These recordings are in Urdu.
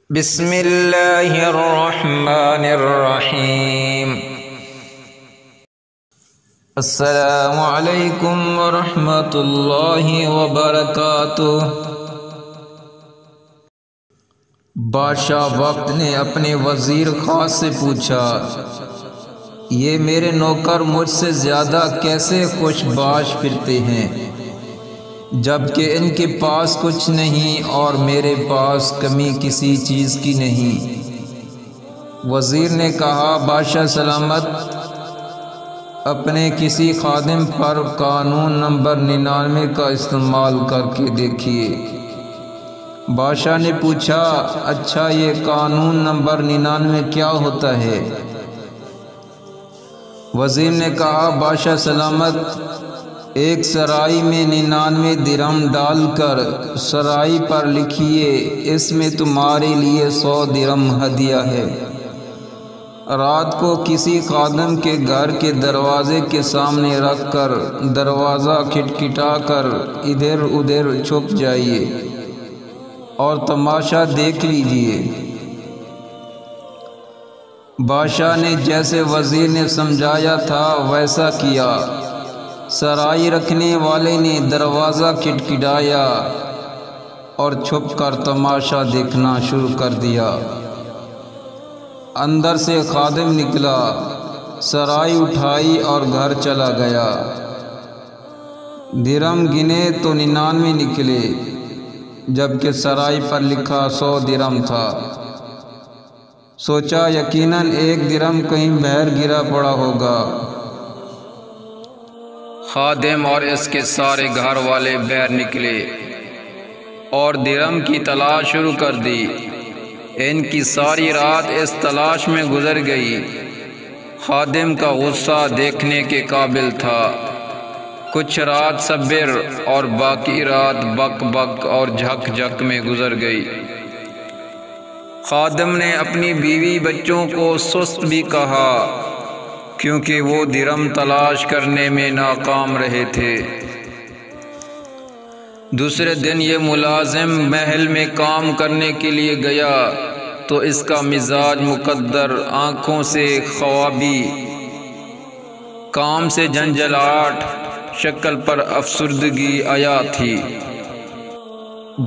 بسم اللہ الرحمن الرحیم۔ السلام علیکم ورحمۃ اللہ وبرکاتہ۔ بادشاہ وقت نے اپنے وزیر خاص سے پوچھا، یہ میرے نوکر مجھ سے زیادہ کیسے خوش باش پھرتے ہیں، جبکہ ان کے پاس کچھ نہیں اور میرے پاس کمی کسی چیز کی نہیں۔ وزیر نے کہا، بادشاہ سلامت، اپنے کسی خادم پر قانون نمبر 99 کا استعمال کر کے دیکھیے۔ بادشاہ نے پوچھا، اچھا یہ قانون نمبر 99 کیا ہوتا ہے؟ وزیر نے کہا، بادشاہ سلامت، ایک سرائی میں 99 درہم ڈال کر سرائی پر لکھیے، اس میں تمہارے لیے 100 درہم ہدیہ ہے۔ رات کو کسی خادم کے گھر کے دروازے کے سامنے رکھ کر دروازہ کھٹکھٹا کر ادھر ادھر چھپ جائیے اور تماشا دیکھ لیجیے۔ بادشاہ نے جیسے وزیر نے سمجھایا تھا ویسا کیا۔ سرائی رکھنے والے نے دروازہ کھٹکھٹایا اور چھپ کر تماشا دیکھنا شروع کر دیا۔ اندر سے خادم نکلا، سرائی اٹھائی اور گھر چلا گیا۔ درہم گنے تو 99 نکلے، جبکہ سرائی پر لکھا 100 درہم تھا۔ سوچا یقیناً ایک درہم کہیں باہر گرا پڑا ہوگا۔ خادم اور اس کے سارے گھر والے باہر نکلے اور درہم کی تلاش شروع کر دی۔ ان کی ساری رات اس تلاش میں گزر گئی۔ خادم کا غصہ دیکھنے کے قابل تھا۔ کچھ رات صبر اور باقی رات بک بک اور جھک جھک میں گزر گئی۔ خادم نے اپنی بیوی بچوں کو سست بھی کہا، کیونکہ وہ درہم تلاش کرنے میں ناکام رہے تھے۔ دوسرے دن یہ ملازم محل میں کام کرنے کے لیے گیا تو اس کا مزاج مقدر، آنکھوں سے خوابی، کام سے جھنجھلاہٹ، شکل پر افسردگی آیا تھی۔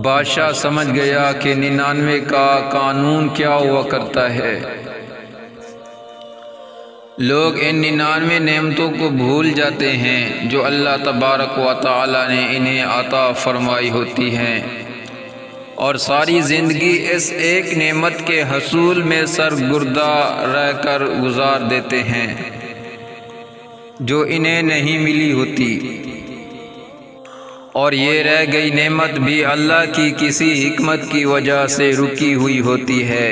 بادشاہ سمجھ گیا کہ 99 کا قانون کیا ہوا کرتا ہے۔ لوگ ان 99 نعمتوں کو بھول جاتے ہیں جو اللہ تبارک و تعالی نے انہیں عطا فرمائی ہوتی ہیں، اور ساری زندگی اس ایک نعمت کے حصول میں سرگردہ رہ کر گزار دیتے ہیں جو انہیں نہیں ملی ہوتی، اور یہ رہ گئی نعمت بھی اللہ کی کسی حکمت کی وجہ سے رکی ہوئی ہوتی ہے،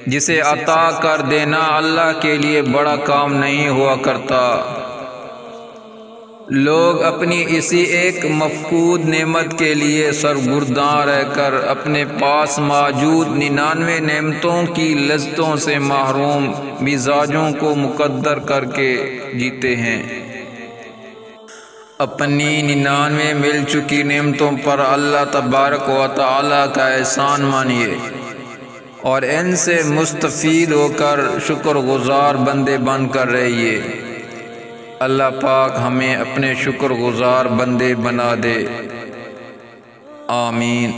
جسے عطا کر دینا اللہ کے لیے بڑا کام نہیں ہوا کرتا۔ لوگ اپنی اسی ایک مفقود نعمت کے لیے سرگرداں رہ کر اپنے پاس موجود 99 نعمتوں کی لذتوں سے محروم مزاجوں کو مقدر کر کے جیتے ہیں۔ اپنی 99 مل چکی نعمتوں پر اللہ تبارک و تعالی کا احسان مانیے اور ان سے مستفید ہو کر شکر گزار بندے بن کر رہیے۔ اللہ پاک ہمیں اپنے شکر گزار بندے بنا دے، آمین۔